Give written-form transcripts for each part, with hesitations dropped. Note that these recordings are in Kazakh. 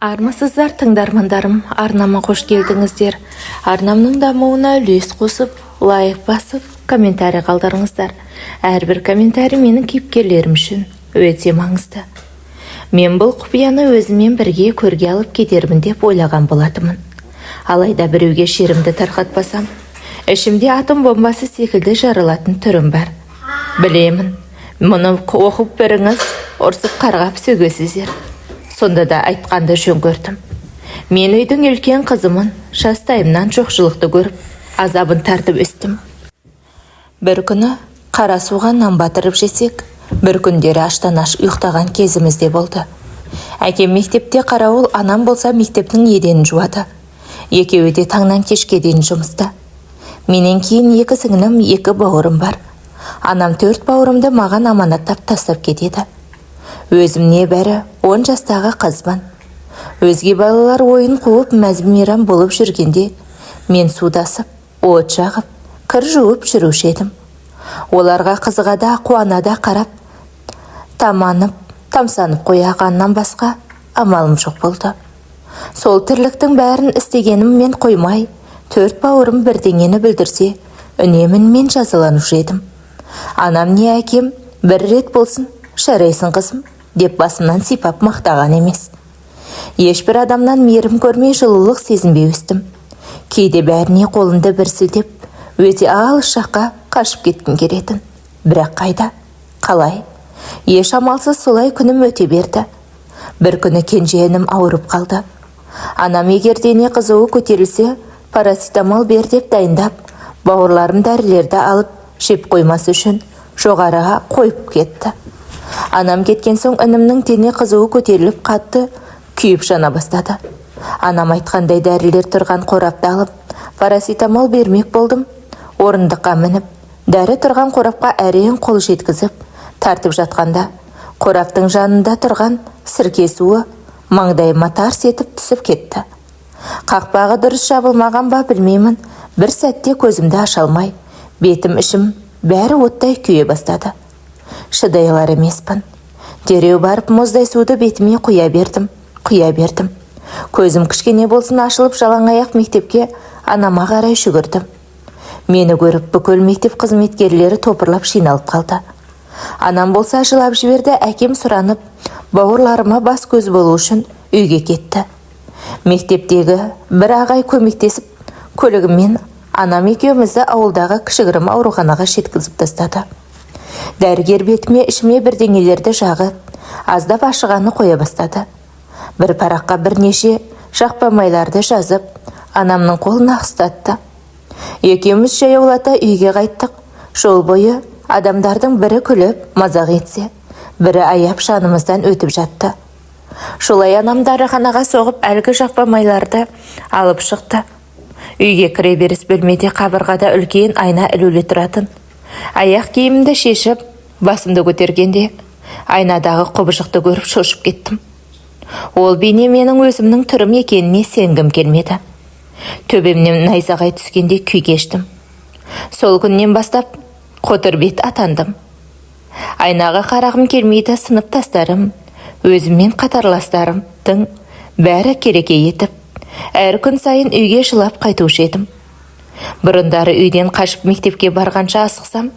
Армысыздар тыңдармандарым, арнама қош келдіңіздер. Арнамның дамуына үлес қосып, лайк басып, комментарий қалдырыңыздар. Әрбір комментарий менің кейіпкерлерім үшін өте маңызды. Мен бұл құпияны өзімен бірге көрге алып кетермін деп ойлаған болатымын. Алайда біреуге шерімді тарқатпасам, ішімде атом бомбасы секілді жарылатын түрім бар. Білемін, мұны оқып біріңіз ұрсып қарғап сөгесіздер. Сонда да айтқанды жөн көрдім. Мен үйдің үлкен қызымын, жастайымнан жоқшылықты көріп, азабын тартып өстім. Бір күні қара суға нан батырып жесек, бір күндері аштан аш ұйықтаған кезімізде болды. Әкем мектепте қарауыл, анам болса мектептің еденін жуады. Екеуі де таңнан кешке дейін жұмыста. Менен кейін екі сіңілім, екі бауырым бар. Анам 4 бауырымды маған аманаттап тастап кетеді. Өзім небәрі 10 жастағы қызбын. Өзге балалар ойын қуып мәз-мейрам болып жүргенде, мен судасып, от жағып, кір жуып жүруші едім. Оларға қызығада, қуанада қарап, таманып, тамсанып қойғаннан басқа амалым жоқ болды. Сол тірліктің бәрін істегенім мен қоймай, 4 бауырым бірдеңені білдірсе, үнемін мен жазаланушы едім. Анам не әкем бір рет болсын, шарайсың қызым, деп басымнан сипап мақтаған емес. Ешбір адамнан мейірім көрмей жылылық сезінбей өстім. Кейде бәріне қолымды бір сілтеп, өте алыс жаққа қашып кеткім келетін. Бірақ қайда? Қалай? Еш амалсыз солай күнім өте берді. Бір күні кенже інім ауырып қалды. Анам егер дене қызуы көтерілсе, парацетамол бер деп дайындап, бауырларым дәрілерді алып, жеп қоймас үшін жоғарыға қойып кетті. Анам кеткен соң інімнің дене қызуы көтеріліп қатты күйіп жана бастады. Анам айтқандай дәрілер тұрған қорапты алып, парацетамол бермек болдым. Орындыққа мініп, дәрі тұрған қорапқа әрең қол жеткізіп, тартып жатқанда, қораптың жанында тұрған сірке суы маңдайыма тарс етіп түсіп кетті. Қақпағы дұрыс жабылмаған ба білмеймін, бір сәтте көзімді аша алмай, бетім ішім бәрі оттай күйе бастады. Шыдай алар емеспін. Дереу барып мұздай суды бетіме құя бердім. Көзім кішкене болсын ашылып жалаң аяқ мектепке анама қарай жүгірдім. Мені көріп бүкіл мектеп қызметкерлері топырлап жиналып қалды. Анам болса жылап жіберді, әкем сұранып, бауырларыма бас көз болу үшін үйге кетті. Мектептегі бір ағай көмектесіп, көлігіммен анам екеумізді ауылдағы кішігірім ауруханаға жеткізіп тастады. Дәрігер бетіме ішіме бірдеңелерді жағып, аздап ашығаны қоя бастады. Бір параққа бірнеше жақпамайларды жазып, анамның қолына ұстатты. Екеуміз жаяулата үйге қайттық. Жол бойы адамдардың бірі күліп, мазақ етсе, бірі аяп жанымыздан өтіп жатты. Жолай анам дәріханаға соғып, әлгі жақпамайларды алып шықты. Үйге кіре беріс бөлмеде қабырғада үлкен айна ілулі тұратын. Аяқ киімімді шешіп, басымды көтергенде, айнадағы құбыжықты көріп шошып кеттім. Ол бейне менің өзімнің түрім екеніне сенгім келмеді. Төбемнен найзағай түскенде күй кештім. Сол күннен бастап қотыр бет атандым. Айнаға қарағым келмейді, сыныптастарым, өзіммен қатарластарымдың бәрі кереке етіп, әр күн сайын үйге жылап қайтушы едім. Бұрындары үйден қашып мектепке барғанша асықсам,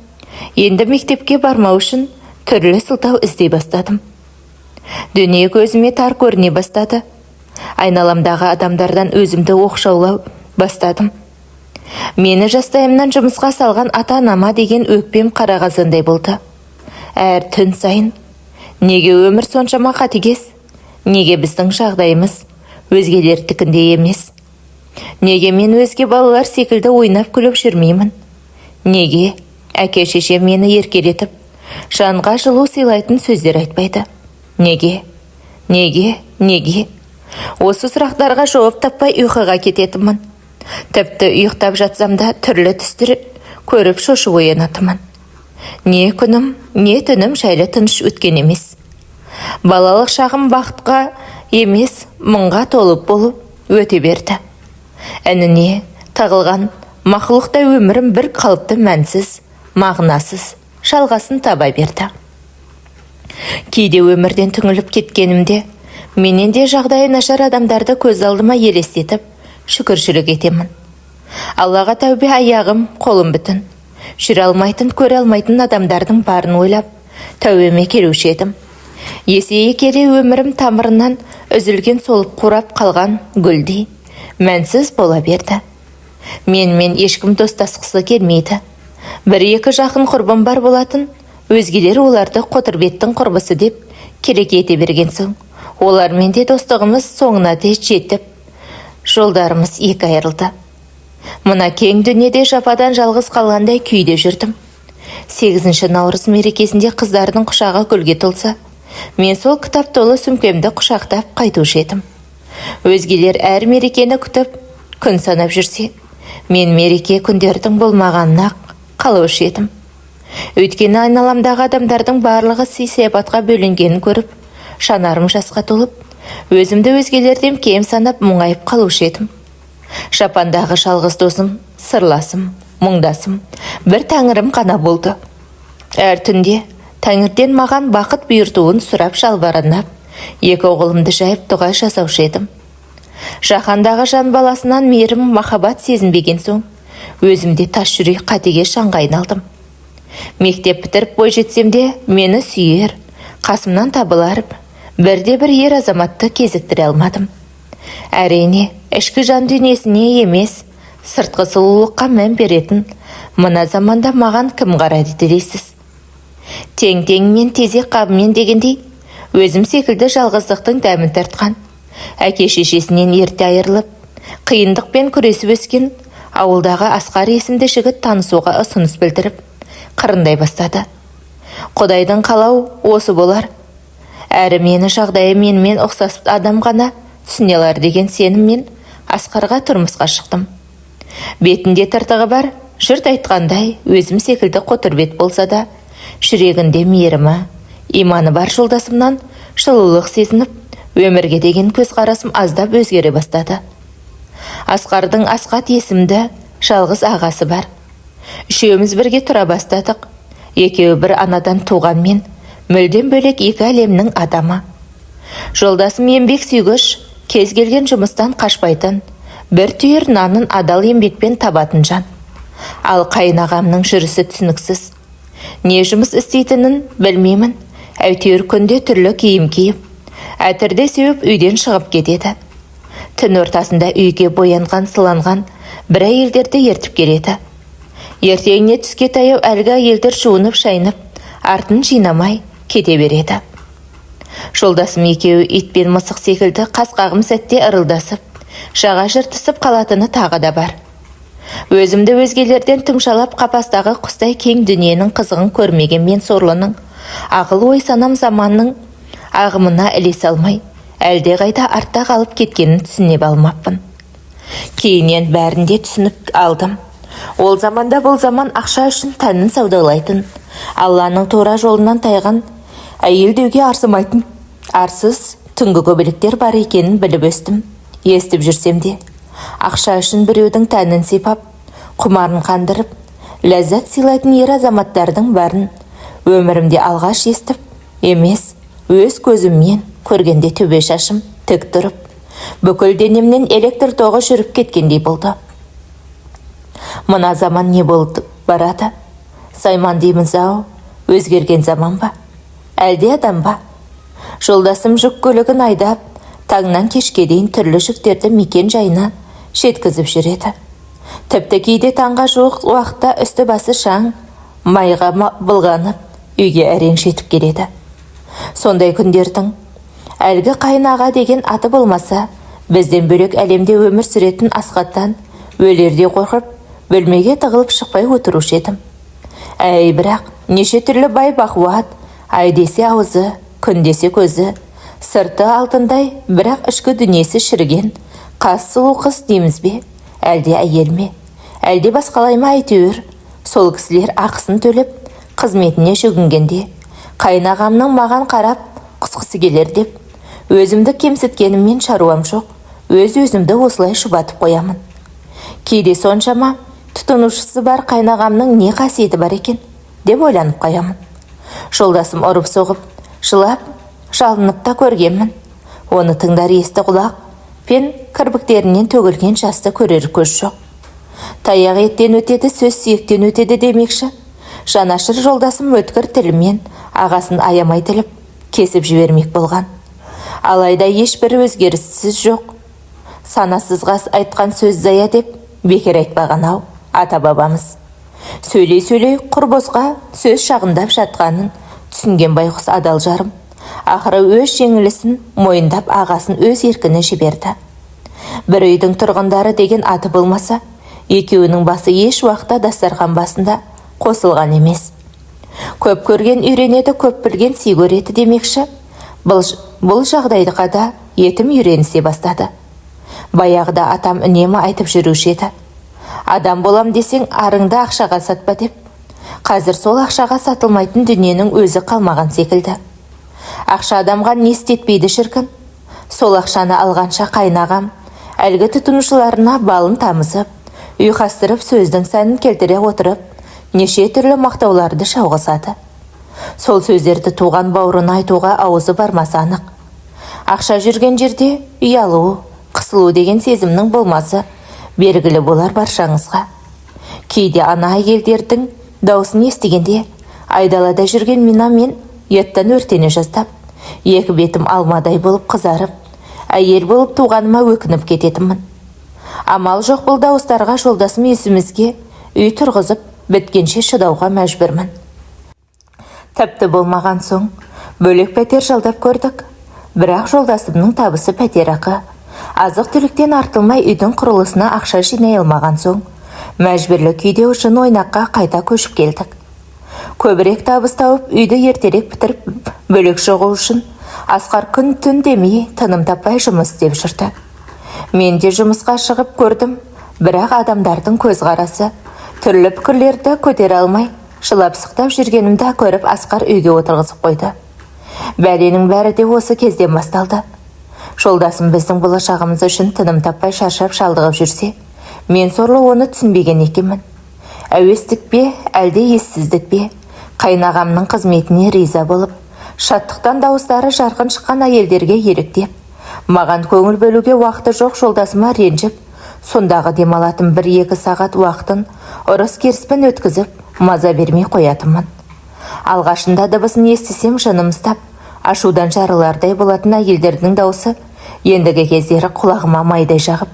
енді мектепке бармау үшін түрлі сылтау іздей бастадым. Дүние көзіме тар көріне бастады. Айналамдағы адамдардан өзімді оқшаулау бастадым. Мені жастайымнан жұмысқа салған ата-анама деген өкпем қарағазандай болды. Әр түн сайын, неге өмір соншама қатыгез? Неге біздің жағдайымыз өзгелердікіндей емес? Неге мен өзге балалар секілді ойнап күліп жүрмеймін? Неге әке-шеше мені еркелетіп, жанға жылу сыйлайтын сөздер айтпайды? Неге? Осы сұрақтарға жауап таппай ұйқыға кететімін. Тіпті ұйықтап жатсам да түрлі түстер көріп шошып оянатымын. Не күнім, не түнім жайлы тыныш өткен емес. Балалық шағым бақытқа емес, мұңға толып болып өте берді. Әніне тағылған мақұлықта өмірім бір қалыпты мәнсіз, мағынасыз жалғасын таба берді. Кейде өмірден түңіліп кеткенімде, Менен де жағдайы нашар адамдарды көз алдыма елестетіп, шүкіршілік етемін. Аллаға тәубе, аяғым, қолым бүтін. Жүре алмайтын, көре алмайтын адамдардың барын ойлап, тәубеме келуші едім. Есейе келе өмірім тамырынан үзілген солып қурап қалған гүлдей мәнсіз бола берді. Менімен ешкім достасқысы келмейді. Бір-екі жақын құрбым бар болатын, өзгелер оларды Қотырбеттің құрбысы деп керек ете берген соң, олармен де достығымыз соңына де жетіп, жолдарымыз екі айырылды. Мына кең дүниеде жападан жалғыз қалғандай күйде жүрдім. 8 наурыз мерекесінде қыздардың құшағы гүлге толса, мен сол кітап толы сөмкемді құшақтап қайтушы едім. Өзгелер әр мерекені күтіп, күн санап жүрсе, мен мереке күндердің болмағанына қалаушы едім. Өйткені айналамдағы адамдардың барлығы сый-сияпатқа бөленгенін көріп, шанарым жасқа толып, өзімді өзгелерден кем санап мұңайып қалушы едім. Жапандағы жалғыз досым, сырласым, мұңдасым, бір тәңірім ғана болды. Әр түнде тәңірден маған бақыт бұйыртуын сұрап жалбарынап, екі қолымды жайып дұға жасаушы едім. Жаһандағы жан баласынан мейірім, махаббат сезінбеген соң, өзімде тас жүрек қатеге шаңға айналдым. Мектеп бітіріп бой жетсем де, мені сүйер, қасымнан табыларып, бірде-бір ер азаматты кезіктіре алмадым. Әрине, ішкі жан дүниесіне емес, сыртқы сұлулыққа мән беретін, мына заманда маған кім қарайды дейсіз? Тең-теңмен, тезек қабымен дегендей, өзім секілді жалғыздықтың дәмін тартқан, әке-шешесінен ерте айырылып, қиындықпен күресіп өскен ауылдағы Асқар есімді жігіт танысуға ұсыныс білдіріп, қырындай бастады. Құдайдың қалау осы болар. Әрі мені жағдайы менімен ұқсас адам ғана түсінелер деген сеніммен Асқарға тұрмысқа шықтым. Бетінде тыртығы бар, жұрт айтқандай, өзім секілді Қотырбет болса да, жүрегінде мейірімі, иманы бар жолдасымнан жылулық сезініп, өмірге деген көзқарасым аздап өзгере бастады. Асқардың Асқат есімді жалғыз ағасы бар. Үшеуміз бірге тұра бастадық. Екеуі бір анадан туған мен, мүлдем бөлек екі әлемнің адамы. Жолдасым еңбек сүйгіш, кез келген жұмыстан қашпайтын, бір түйір нанын адал еңбекпен табатын жан. Ал қайынағамның жүрісі түсініксіз. Не жұмыс істейтінін білмеймін. Әйтеуір күнде түрлі киім киіп, әтірде сеуіп үйден шығып кетеді. Түн ортасында үйге боянған, сыланған бір әйелдерді ертіп келеді. Ертеңіне түске таяу әлгі әйелдер жуынып шайынып, артын жинамай кете береді. Жолдасым екеуі ит пен мысық секілді қасқағым сәтте ырылдасып, жаға жыртысып қалатыны тағы да бар. Өзімді өзгелерден тұмшалап қапастағы құстай кең дүниенің қызығын көрмеген мен сорлының, ақыл ой санам заманның ағымына ілесе алмай, әлде қайда артта қалып кеткенін түсіне алмаппын. Кейіннен бәрінде түсініп алдым. Ол заманда бұл заман ақша үшін тәнін саудалайтын, Алланың тура жолынан тайған, әйел деуге арсымайтын, арсыз түнгі көбелектер бар екенін біліп өстім. Естіп жүрсем де, ақша үшін біреудің тәнін сипап, құмарын қандырып, ләззат сыйлайтын ер азаматтардың бәрін өмірімде алғаш естіп, емес, өз көзіммен көргенде төбе шашым тік тұрып, бүкіл денемнен электр тоғы жүріп кеткендей болды. Мына заман не болды барады? Сайман дейміз-ау, өзгерген заман ба? Әлде адам ба? Жолдасым жүк көлігін айдап, таңнан кешке дейін түрлі жүктерді мекен жайына жеткізіп жүреді. Тіпті кейде таңға жуық уақытта үсті басы шаң, майға былғанып, үйге әрең жетіп келеді. Сондай күндердің әлгі қайынаға деген аты болмаса, бізден бөлек әлемде өмір сүретін Асқаттан өлерде қорқып, бөлмеге тығылып шықпай отырушы едім. Әй, бірақ неше түрлі бай бақуат, ай десе аузы, күн десе көзі, сырты алтындай, бірақ ішкі дүниесі шіріген, қас сұлу қыз дейміз бе? Әлде әйел ме? Әлде басқалай ма? Әйтеуір, сол кісілер ақысын төлеп, қызметіне жүгінгенде, қайынағамның маған қарап құсқысы келер деп, өзімді кемсіткеніммен шаруам жоқ, өз-өзімді осылай шұбатып қоямын. Кейде соншама тұтынушысы бар қайынағамның не қасиеті бар екен деп ойланып қоямын. Жолдасым ұрып соғып, жылап, жалынып та көргенмін. Оны тыңдар есті құлақ пен кірпіктерінен төгілген жасты көрер көз жоқ. Таяқ еттен өтеді, сөз сүйектен өтеді демекші. Жанашыр жолдасым өткір тілімен ағасын аямай тіліп, кесіп жібермек болған. Алайда ешбір өзгеріссіз жоқ. Санасызға айтқан сөз зая деп бекер айтпаған ата бабамыз. Сөйлей құрбозға сөз шағындап жатқанын түсінген байқұс адал жарым. Ақыры өз жеңілісін мойындап ағасын өз еркіне жіберді. Бір үйдің тұрғындары деген аты болмаса, екеуінің басы еш уақытта дастархан басында қосылған емес. Көп көрген үйренеді, көп білген сый көреді демекші. Бұл жағдайға да етім үйренісе бастады. Баяғыда атам үнемі айтып жүруші еді. Адам болам десең, арыңды ақшаға сатпа деп. Қазір сол ақшаға сатылмайтын дүниенің өзі қалмаған секілді. Ақша адамға не істетпейді шіркін. Сол ақшаны алғанша қайнағам, әлгі тұтынушыларына балын тамызып, ұйқастырып сөздің сәнін келтіре отырып, неше түрлі мақтауларды шауғысады. Сол сөздерді туған бауырына айтуға аузы бармасы анық. Ақша жүрген жерде ұялу, қысылу деген сезімнің болмасы белгілі болар баршаңызға. Кейде ана әйелдердің даусын естігенде, айдалада жүрген мен еттен өртене жаздап, екі бетім алмадай болып қызарып, әйел болып туғаныма өкініп кететімін. Амал жоқ бұл дауыстарға жолдасым есімізге үй тұрғызып, біткенше шыдауға мәжбүрмін. Тіпті болмаған соң, бөлек пәтер жалдап көрдік. Бірақ жолдасымның табысы пәтерақы. Азық түліктен артылмай үйдің құрылысына ақша жинай алмаған соң, мәжбүрлі күйде үшін ойнаққа қайта көшіп келдік. Көбірек табыс тауып, үйді ертерек бітіріп, бөлек шығу үшін Асқар күн түн демей, тыным таппай жұмыс істеп жүрді. Мен де жұмысқа шығып көрдім, бірақ адамдардың көзқарасы түрлі пікірлерді көтере алмай, жылап-сықтап жүргенімді көріп Асқар үйге отырғызып қойды. Бәленің бәрі де осы кезден басталды. Жолдасым біздің болашағымыз үшін тыным таппай шаршап шалдығып жүрсе, мен сорлы оны түсінбеген екенмін. Әуестік пе, әлде ессіздік пе, қайнағамның қызметіне риза болып, шаттықтан дауыстары жарқын шыққан әйелдерге еліктеп, маған көңіл бөлуге уақыты жоқ жолдасыма ренжіп, сондағы демалатын 1-2 сағат уақытын ұрыс керіспен өткізіп, маза бермей қоятынмын. Алғашында дыбысын естісем жанымыздап, ашудан жарылардай болатын әйелдердің даусы, ендігі кездері құлағыма майдай жағып,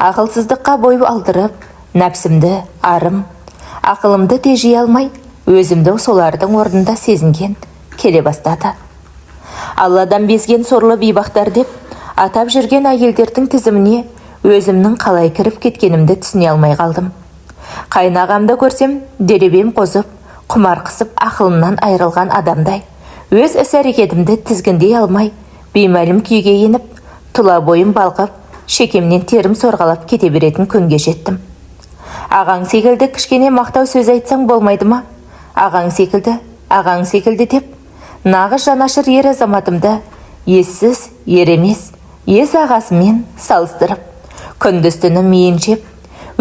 ақылсыздыққа бой алдырып, нәпсімді, арым, ақылымды тежей алмай, өзімді солардың орнында сезінген келе бастады. Алладан безген сорлы бейбақтар деп атап жүрген әйелдердің тізіміне өзімнің қалай кіріп кеткенімді түсіне алмай қалдым. Қайнағамды көрсем, деребем қозып, құмар қысып ақылымнан айырылған адамдай, өз іс-әрекетімді тізгіндей алмай, беймәлім күйге еніп, тұла бойым балқып, шекемнен терім сорғалап кете беретін күнге жеттім. Ағаң секілді кішкене мақтау сөз айтсаң болмайды ма? Ағаң секілді деп, нағыз жанашыр ер азаматымды ессіз, ер емес, ез ағасымен салыстырып, күндіз-түні миын жеп,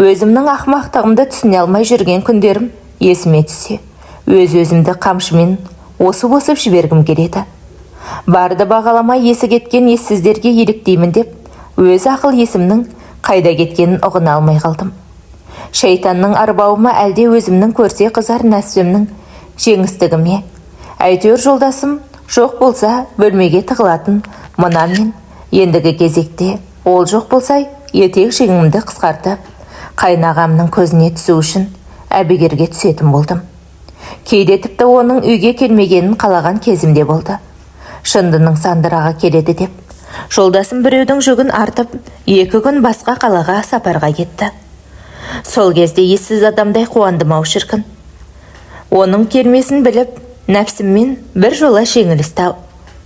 өзімнің ақымақтығымды түсіне алмай жүрген күндерім есіме түссе, өз-өзімді қамшымен осып жібергім келеді. Барды бағаламай есі кеткен ессіздерге еліктеймін деп, өз ақыл есімнің қайда кеткенін ұғына алмай қалдым. Шайтанның арбауыма әлде өзімнің көрсе қызар нәсімнің жеңістігіме. Әйтеуір жолдасым жоқ болса бөлмеге тығылатын мына мен, ендігі кезекте ол жоқ болса етек жеңімді қысқартып, қайнағамның көзіне түсу үшін әбігерге түсетін болдым. Кейде тіпті оның үйге келмегенін қалаған кезімде болды. Шындының сандыраға келеді деп, жолдасым біреудің жүгін артып, 2 күн басқа қалаға сапарға кетті. Сол кезде ессіз адамдай қуандым-ау шіркін. Оның келмесін біліп, нәпсіммен бір жола жеңіліс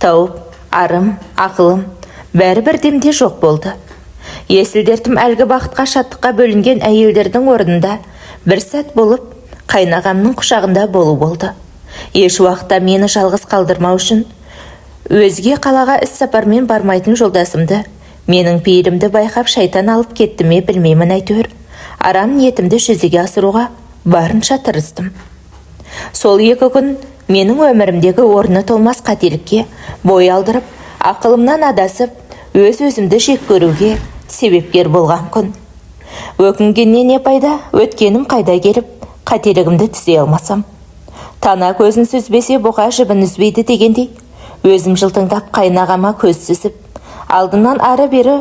тауып, арым, ақылым, бәрі бірдемде жоқ болды. Есілдертім әлгі бақытқа шаттыққа бөлінген әйелдердің орнында бір сәт болып, қайнағамның құшағында болу болды. Еш уақытта мені жалғыз қалдырмау үшін, өзге қалаға іс сапармен бармайтын жолдасымды, менің пейілімді байқап шайтан алып кетті ме білмеймін әйтеуір, арам ниетімді жүзеге асыруға барынша тырыстым. Сол 2 күн менің өмірімдегі орны толмас қателікке бой алдырып, ақылымнан адасып, өзімді жек көруге себепкер болған күн. Өкінгеннен не пайда, өткенім қайда келіп, қателігімді түзе алмасам. Тана көзін сүзбесе бұқа жібін үзбейді дегендей, өзім жылтыңдап қайнағама көз сүзіп, алдынан ары бері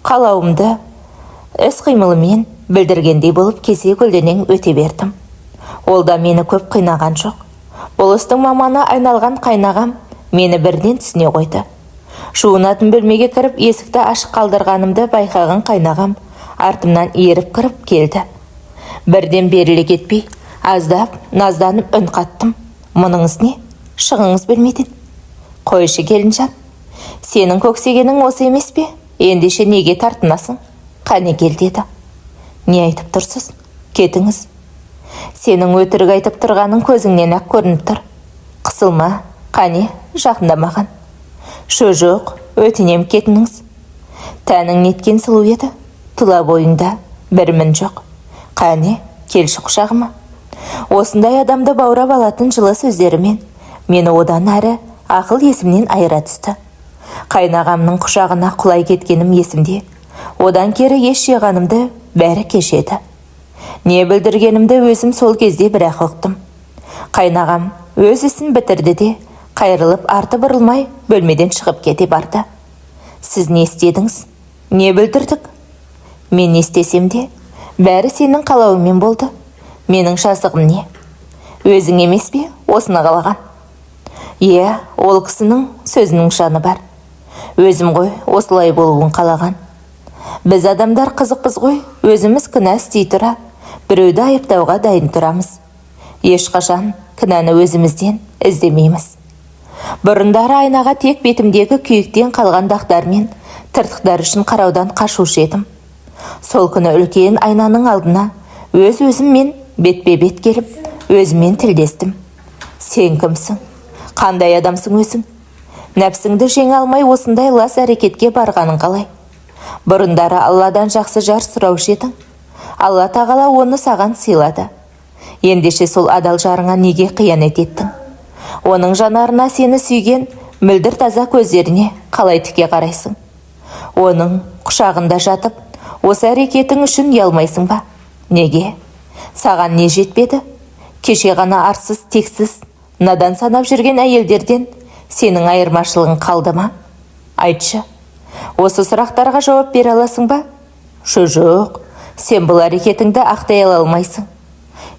қалауымды іс қимылымен білдіргендей болып кесе көлденең өте бердім. Ол да мені көп қинаған жоқ. Болыстың маманы айналған қайнағам мені бірден түсіне қойды. Жуынатын бөлмеге кіріп, есікті ашық қалдырғанымды байқаған қайнағам артымнан еріп кіріп келді. Бірден беріле кетпей, аздап, назданып үн қаттым. Мұныңыз не? Шығыңыз бөлмеден. Қойшы келінжан, сенің көксегенің осы емес пе? Ендеше неге тартынасың? Қане кел деді. Не айтып тұрсыз? Кетіңіз. Сенің өтірік айтып тұрғаның көзіңнен ақ көрініп тұр. Қысылма, қане, жақындамаған. Жоқ, өтінем кетіңіз. Тәнің неткен сұлу еді, тұла бойыңда бір мін жоқ. Қане, келші құшағыма. Осындай адамды баурап алатын жылы сөздерімен мені одан әрі ақыл есімнен айыра түсті. Қайнағамның құшағына құлай кеткенім есімде. Одан кері еш жиғанымды бәрі кешеді. Не білдіргенімді өзім сол кезде бірақ ұқтым. Қайнағам өз ісін бітірді де, қайрылып арты бұрылмай бөлмеден шығып кете барды. Сіз не істедіңіз? Не білдірдік? Мен не істесем де, бәрі сенің қалауыңмен болды. Менің жазығым не? Өзің емес пе осыны қалаған? Е, ол кісінің сөзінің жаны бар. Өзім ғой осылай болуын қалаған. Біз адамдар қызықпыз ғой, өзіміз кінә істей тұра, біреуді айыптауға дайын тұрамыз. Ешқашан кінәні өзімізден іздемейміз. Бұрындары айнаға тек бетімдегі күйіктен қалған дақтармен тыртықтар үшін қараудан қашушы едім. Сол күні үлкен айнаның алдына өз-өзіммен бетпе-бет келіп, өзіммен тілдестім. Сен кімсің? Қандай адамсың өзің? Нәпсіңді жеңе алмай осындай лас әрекетке барғаның қалай? Бұрындары Алладан жақсы жар сұраушы едің. Алла тағала оны саған сыйлады. Ендеше сол адал жарыңа неге қиянат еттің? Оның жанарына сені сүйген мөлдір таза көздеріне қалай тіке қарайсың? Оның құшағында жатып, осы әрекетің үшін ұялмайсың ба? Неге? Саған не жетпеді? Кеше ғана арсыз, тексіз, надан санап жүрген әйелдерден сенің айырмашылығың қалды ма? Айтшы, осы сұрақтарға жауап бере аласың ба? Жоқ, сен бұл әрекетіңді ақтай ала алмайсың.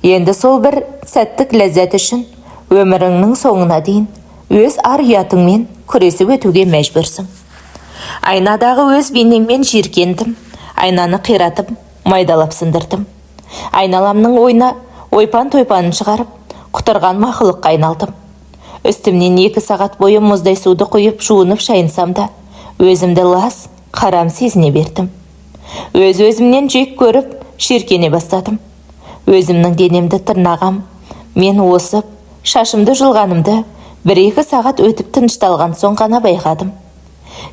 Енді сол бір сәттік ләззат үшін өміріңнің соңына дейін өз ар-ұятыңмен күресіп өтуге мәжбүрсің. Айнадағы өз бейнеңмен жиіркендім, айнаны қиратып, майдалап сындырдым. Айналамның ойна ойпан-тойпанын шығарып, құтырған мақұлыққа айналдым. Үстімнен 2 сағат бойы мұздай суды құйып жуынып шайынсам да, өзімді лас, қарам сезіне бердім. Өз-өзімнен жек көріп, шеркене бастадым. Өзімнің денемді тырнағам, мен осып, шашымды жұлғанымды 1-2 сағат өтіп тынышталған соң ғана байқадым.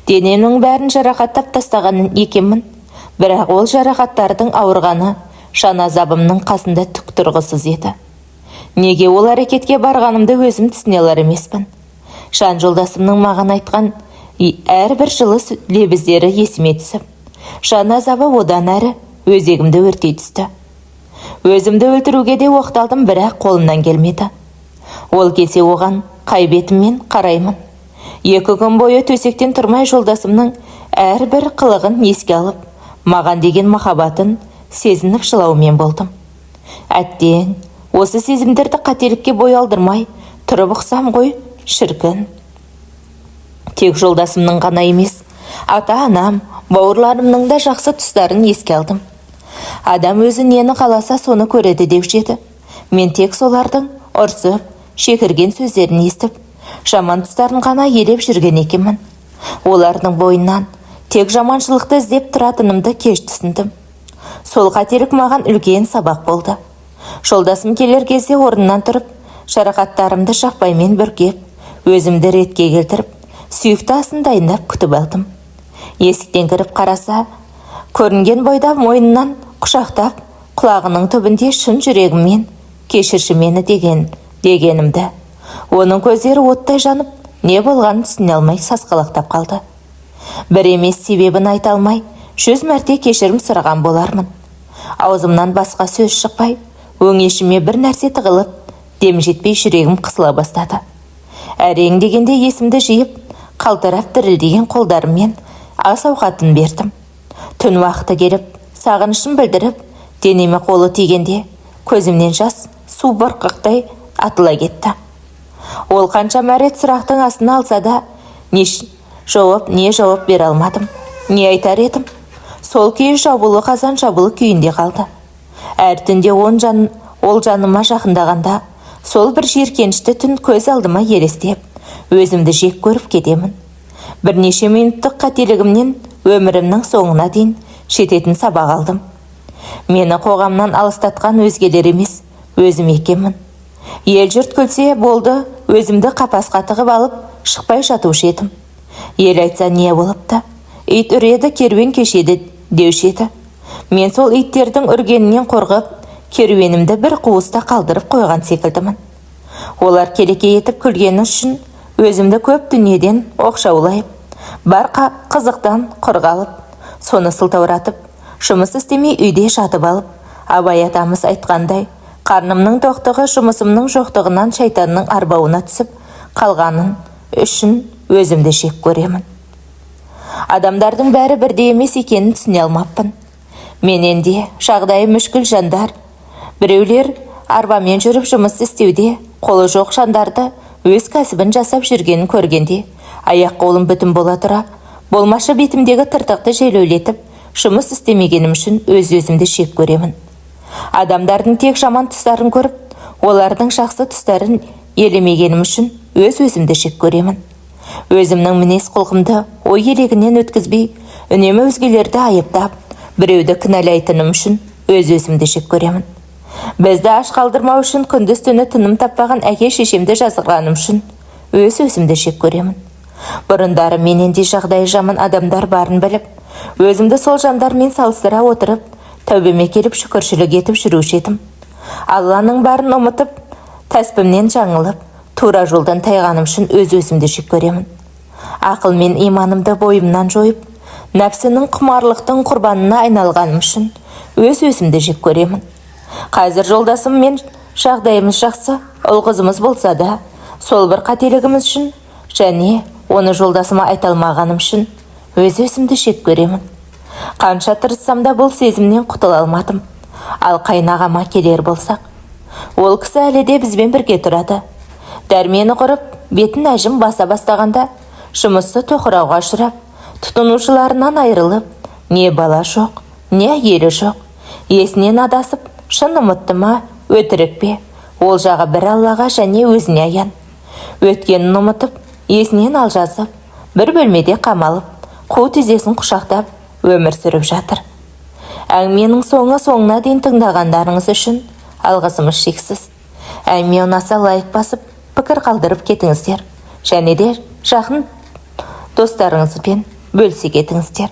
Денемнің бәрін жарақаттап тастағанын екенмін, бірақ ол жарақаттардың ауырғаны жан азабымның қасында түк тұрғысыз еді. Неге ол әрекетке барғанымды өзім түсіне алар емеспін. Жан жолдасымның маған айтқан әрбір жылы лебіздері есіме түсіп, жан азабы одан әрі өзегімді өртей түсті. Өзімді өлтіруге де оқталдым, бірақ қолымнан келмеді. Ол келсе оған қай бетіммен қараймын. 2 күн бойы төсектен тұрмай жолдасымның әрбір қылығын еске алып, маған деген махаббатын сезініп жылаумен болдым. Әттең, осы сезімдерді қателікке бой алдырмай тұрып ұқсам ғой, шіркін. Тек жолдасымның ғана емес, ата-анам, бауырларымның да жақсы тұстарын еске алдым. Адам өзі нені қаласа соны көреді деуші еді. Мен тек солардың ұрсып, шекірген сөздерін естіп, жаман тұстарын ғана елеп жүрген екенмін. Олардың бойынан тек жаманшылықты іздеп тұратынымды кеш түсіндім. Сол қателік маған үлкен сабақ болды. Жолдасым келер кезде орнынан тұрып, жарақаттарымды шақпаймен бүркеп, өзімді ретке келтіріп, сүйікті асын дайындап күтіп алдым. Есіктен кіріп қараса, көрінген бойда мойнынан құшақтап, құлағының түбінде шын жүрегіммен кешірші мені дегенімді. Оның көздері оттай жанып, не болғанын түсіне алмай сасқалақтап қалды. Бір емес себебін айта алмай, 100 мәрте кешірім сұраған болармын. Аузымнан басқа сөз шықпай, өңешіме бір нәрсе тығылып, дем жетпей жүрегім қысыла бастады. Әрең дегенде есімді жиып, қалтырап дірілдеген қолдарыммен ас ауқатын бердім. Түн уақыты келіп, сағынышын білдіріп, денеме қолы тигенде, көзімнен жас су бұрқақтай атыла кетті. Ол қанша мәрет сұрақтың астына алса да, не жауап бере алмадым. Не айтар едім? Сол күйі жабулы қазан жабулы күйінде қалды. Әр түнде ол жаныма жақындағанда, сол бір жиіркенішті түн көз алдыма елестеп, өзімді жек көріп кетемін. Бірнеше минуттық қателігімнен өмірімнің соңына дейін жететін сабақ алдым. Мені қоғамнан алыстатқан өзгелер емес, өзім екенмін. Ел жұрт күлсе болды, өзімді қапасқа тығып алып, шықпай жатушы едім. Ел айтса не болыпты? Ит үреді, керуен кешеді деуші еді. Мен сол иттердің үргенінен қорғып, керуенімді бір қуыста қалдырып қойған секілдімін. Олар келеке етіп күлгені үшін өзімді көп дүниеден оқшаулайып, бар қызықтан құрғалып, соны сылтауратып, жұмыс істемей үйде жатып алып, Абай атамыз айтқандай, қарнымның тоқтығы жұмысымның жоқтығынан шайтанның арбауына түсіп қалғанын үшін өзімді жек көремін. Адамдардың бәрі бірдей емес екенін түсіне алмаппын. Менен де жағдайы мүшкіл жандар, біреулер арбамен жүріп жұмыс істеуде, қолы жоқ жандарды өз кәсібін жасап жүргенін көргенде, аяқ қолым бүтін бола тұра, болмашы бетімдегі тыртықты желеулетіп, жұмыс істемегенім үшін өз-өзімді шек көремін. Адамдардың тек жаман тұстарын көріп, олардың жақсы тұстарын елемегенім үшін өз-өзімді шек көремін. Өзімнің мінез құлқымды ой елегінен өткізбей, үнемі өзгелерді айыптап, біреуді кінәлайтыным үшін өз-өзімді шек көремін. Бізді аш қалдырмау үшін күндіз түні тыным таппаған әке шешемді жазғырғаным үшін өз-өзімді шек көремін. Бұрындары менен де жағдайы жаман адамдар барын біліп, өзімді сол жандармен салыстыра отырып, тәубеме келіп шүкіршілік етіп жүруші едім. Алланың барын ұмытып, тәспімнен жаңылып, тура жолдан тайғаным үшін өз-өзімді шек көремін. Ақыл мен иманымды бойымнан жойып, нәпсінің құмарлықтың құрбанына айналғаным үшін өз-өзімді жек көремін. Қазір жолдасым мен жағдайымыз жақсы, ұл қызымыз болса да, сол бір қателігіміз үшін және оны жолдасыма айта алмағаным үшін өз-өзімді шек көремін. Қанша тырыссам да бұл сезімнен құтыла алмадым. Ал қайнағама келер болсақ, ол кісі әлі де бізбен бірге тұрады. Дәрмені құрып, бетін әжім баса бастағанда, жұмысы тоқырауға ұшырап, тұтынушыларынан айырылып, не бала жоқ, не әйелі жоқ, есінен адасып, шын ұмытты ма, өтірік пе, ол жағы бір Аллаға және өзіне аян. Өткенін ұмытып, есінен алжасып, бір бөлмеде қамалып, қу тізесін құшақтап, өмір сүріп жатыр. Әңгіменің соңына дейін тыңдағандарыңыз үшін алғысымыз шексіз. Әңгіме ұнаса лайк басып, пікір қалдырып кетіңіздер, және де жақын достарыңызбен бөлісе кетіңіздер.